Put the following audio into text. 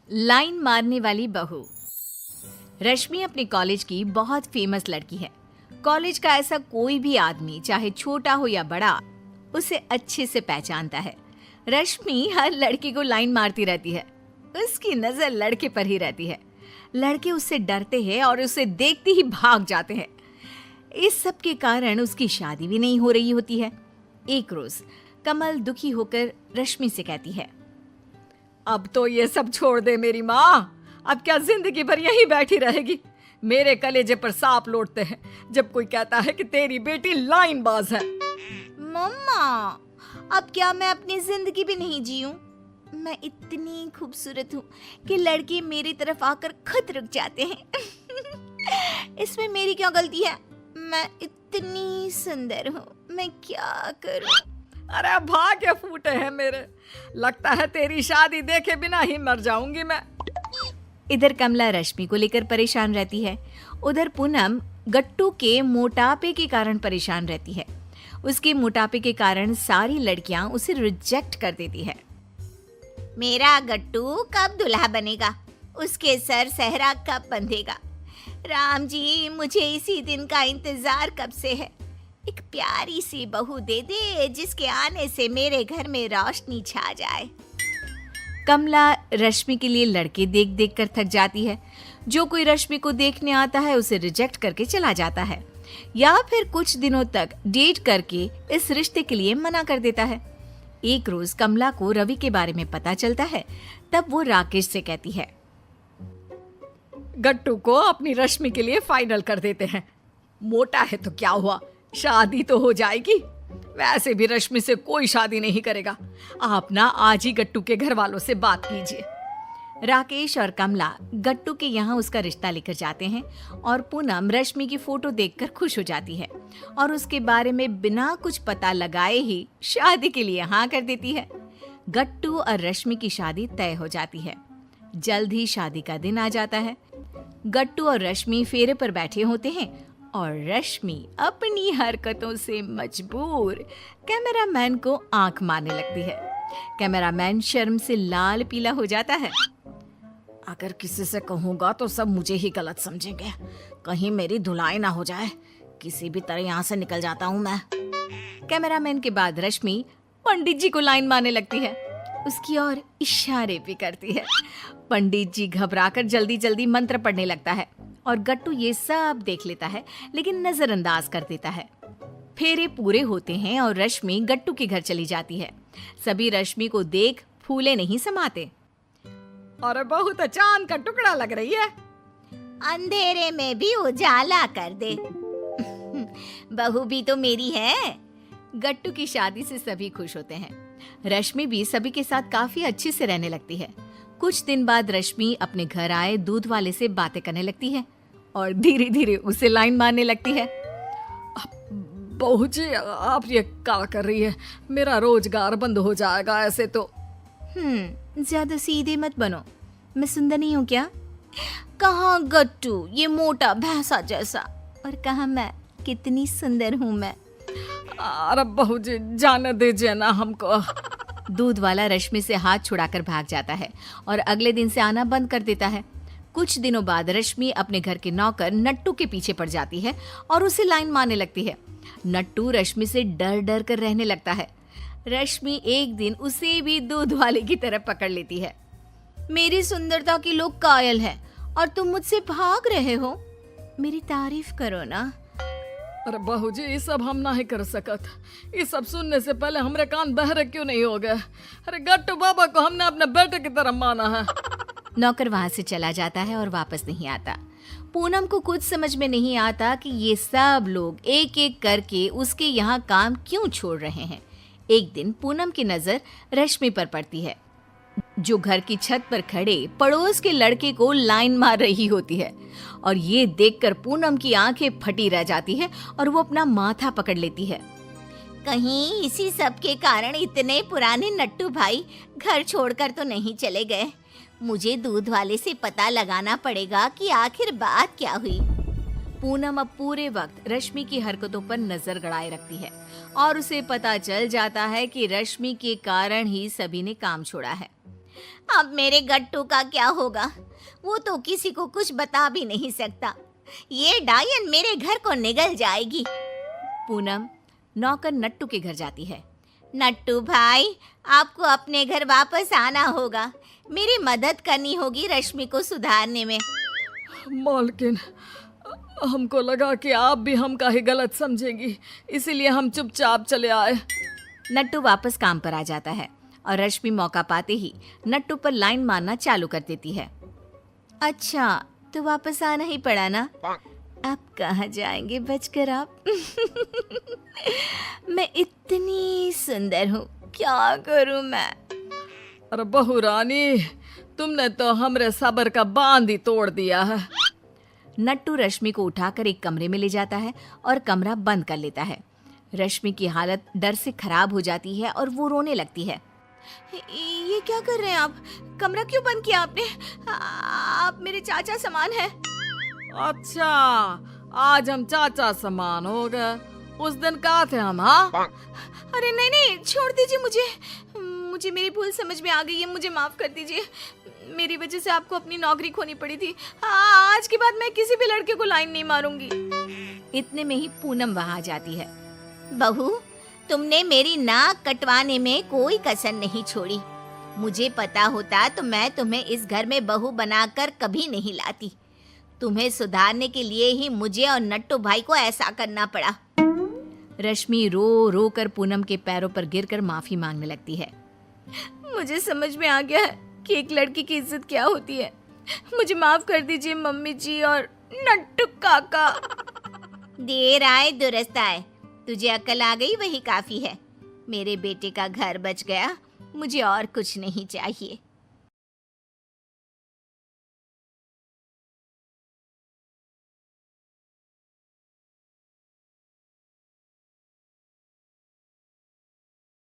Line मारने वाली बहू। रश्मि अपने कॉलेज की बहुत फेमस लड़की है। कॉलेज का ऐसा कोई भी आदमी, चाहे छोटा हो या बड़ा, उसे अच्छे से पहचानता है। रश्मि हर लड़की को लाइन मारती रहती है। उसकी नजर लड़के पर ही रहती है। लड़के उससे डरते हैं और उसे देखते ही भाग जाते हैं। इस सब के कारण उसकी शादी भी नहीं हो रही होती है। एक रोज कमल दुखी होकर रश्मि से कहती है, अब तो ये सब छोड़ दे मेरी माँ। अब क्या जिंदगी भर यहीं बैठी रहेगी? मेरे कलेजे पर सांप लौटते हैं जब कोई कहता है कि तेरी बेटी लाइन बाज है। मम्मा, अब क्या मैं अपनी जिंदगी भी नहीं जीऊं? मैं इतनी खूबसूरत हूँ कि लड़के मेरी तरफ आकर खुद रुक जाते हैं। इसमें मेरी क्या गलती है? मैं इतनी सुंदर हूँ, मैं क्या करूँ? अरे भाग्य फूटे हैं मेरे। लगता है तेरी शादी देखे बिना ही मर जाऊंगी मैं। इधर कमला रश्मि को लेकर परेशान रहती है। उधर पूनम गट्टू के मोटापे के कारण परेशान रहती है। उसके मोटापे के कारण सारी लड़कियां उसे रिजेक्ट कर देती है। मेरा गट्टू कब दूल्हा बनेगा? उसके सर सहरा कब बंधेगा? राम जी, मुझे इसी दिन का इंतजार कब से है। एक प्यारी सी बहू दे दे जिसके आने से मेरे घर में रोशनी छा जाए। कमला रश्मि के लिए लड़के देख देख कर थक जाती है। जो कोई रश्मि को देखने आता है उसे रिजेक्ट करके चला जाता है, या फिर कुछ दिनों तक डेट करके इस रिश्ते के लिए मना कर देता है। एक रोज कमला को रवि के बारे में पता चलता है। तब वो राकेश से कहती है, गट्टू को अपनी रश्मि के लिए फाइनल कर देते हैं। मोटा है तो क्या हुआ, शादी तो हो जाएगी। वैसे भी रश्मि से कोई शादी नहीं करेगा। आप ना आज ही गट्टू के घर वालों से बात कीजिए। राकेश और कमला गट्टू के यहाँ उसका रिश्ता लेकर जाते हैं और पूनम रश्मि की फोटो देखकर खुश हो जाती है और उसके बारे में बिना कुछ पता लगाए ही शादी के लिए हाँ कर देती है। गट्टू और रश्मि की शादी तय हो जाती है। जल्द ही शादी का दिन आ जाता है। गट्टू और रश्मि फेरे पर बैठे होते हैं और रश्मि अपनी हरकतों से मजबूर कैमरामैन को आंख मारने लगती है। कैमरामैन शर्म से लाल पीला हो जाता है। अगर किसी से कहूंगा तो सब मुझे ही गलत समझेंगे। कहीं मेरी धुलाई ना हो जाए। किसी भी तरह यहाँ से निकल जाता हूँ मैं। कैमरामैन के बाद रश्मि पंडित जी को लाइन मारने लगती है। उसकी ओर इशारे भी करती है। पंडित जी घबराकर जल्दी जल्दी मंत्र पढ़ने लगता है और गट्टू ये सब देख लेता है लेकिन नजरअंदाज कर देता है। फेरे पूरे होते हैं और रश्मि गट्टू के घर चली जाती है। सभी रश्मि को देख फूले नहीं समाते। अरे बहुत चांद का टुकड़ा लग रही है। अंधेरे में भी उजाला कर दे। बहू भी तो मेरी है। गट्टू की शादी से सभी खुश होते हैं। रश्मि भी सभी के साथ काफी अच्छे से रहने लगती है। कुछ दिन बाद रश्मि अपने घर आए दूध वाले से बातें करने लगती है और धीरे धीरे उसे लाइन मारने लगती है। बहू जी, आप ये क्या कर रही है? मेरा रोजगार बंद हो जाएगा ऐसे तो। ज्यादा सीधे मत बनो। मैं सुंदर नहीं हूँ क्या? कहाँ गट्टू ये मोटा भैंसा जैसा, और कहाँ मैं कितनी सुंदर हूँ मैं। अरे बहू जी, जाने दीजिए ना हमको। दूध वाला रश्मि से हाथ छुड़ाकर भाग जाता है और अगले दिन से आना बंद कर देता है। कुछ दिनों बाद रश्मि अपने घर के नौकर नट्टू के पीछे पड़ जाती है और उसे लाइन मारने लगती है। नट्टू रश्मि से डर डर कर रहने लगता है। रश्मि एक दिन उसे भी दूध वाले की तरफ पकड़ लेती है। मेरी सुंदरता के लोग कायल हैं और तुम मुझसे भाग रहे हो। मेरी तारीफ करो ना। अरे बहू जी, ये सब हम नहीं कर सकत। ये सब सुनने से पहले हमारे कान बहरे क्यों नहीं हो गए? अरे गट्टू बाबा को हमने अपने बेटे की तरह माना है। नौकर वहां से चला जाता है और वापस नहीं आता। पूनम को कुछ समझ में नहीं आता कि ये सब लोग एक एक करके उसके यहाँ काम क्यों छोड़ रहे हैं। एक दिन पूनम की नजर रश्मि पर पड़ती है, जो घर की छत पर खड़े पड़ोस के लड़के को लाइन मार रही होती है। और ये देखकर पूनम की आंखें फटी रह जाती है और वो अपना माथा पकड़ लेती है। कहीं इसी सब के कारण इतने पुराने नट्टू भाई घर छोड़कर तो नहीं चले गए। मुझे दूध वाले से पता लगाना पड़ेगा कि आखिर बात क्या हुई। पूनम अब पूरे वक्त रश्मि की हरकतों पर नजर गड़ाए रखती है और उसे पता चल जाता है कि रश्मि के कारण ही सभी ने काम छोड़ा है। अब मेरे गट्टू का क्या होगा? वो तो किसी को कुछ बता भी नहीं सकता। ये डायन मेरे घर को निगल जाएगी। पूनम नौकर नट्टू के घर जाती है। नट्टू भाई, आपको अपने घर वापस आना होगा। मेरी मदद करनी होगी रश्मि को सुधारने में। मालकिन, हमको लगा कि आप भी हम काहे गलत समझेंगी, इसीलिए हम चुपचाप चले आए। नट्टू वापस काम पर आ जाता है और रश्मि मौका पाते ही नट्टू पर लाइन मारना चालू कर देती है। अच्छा, तो वापस आना ही पड़ा ना? अब कहाँ जाएंगे बचकर आप? मैं इतनी सुंदर हूँ, क्या करूँ मैं? अरे बहू रानी, तुमने तो हमरे सब्र का बांध ही तोड़ दिया है। नट्टू रश्मि को उठाकर एक कमरे में ले जाता है और कमरा बंद कर लेता है। रश्मि की हालत डर से खराब हो जाती है और वो रोने लगती है। ये क्या कर रहे हैं आप? कमरा क्यों बंद किया आपने? आप मेरे चाचा समान हैं। अच्छा, आज हम चाचा समान हो गए। उस दिन कहा थे हम? हाँ, अरे नहीं नहीं, छोड़ दीजिए मुझे। मुझे मेरी भूल समझ में आ गई है, मुझे माफ कर दीजिए। मेरी वजह से आपको अपनी नौकरी खोनी पड़ी थी। आज के बाद मैं किसी भी लड़के को लाइन नहीं मारूंगी। इतने में ही पूनम वहां आ जाती है। बहू, तुमने मेरी नाक कटवाने में कोई कसर नहीं छोड़ी। मुझे पता होता तो मैं तुम्हें इस घर में बहू बनाकर कभी नहीं लाती। तुम्हें सुधारने के लिए ही मुझे और नट्टू भाई को ऐसा करना पड़ा। रश्मि रो रो कर पूनम के पैरों पर गिरकर माफी मांगने लगती है। मुझे समझ में आ गया है कि एक लड़की की इज्जत क्या होती है। मुझे माफ कर दीजिए मम्मी जी और नट्टू काका। देर आए दुरुस्त आए। तुझे अकल आ गई वही काफी है। मेरे बेटे का घर बच गया, मुझे और कुछ नहीं चाहिए।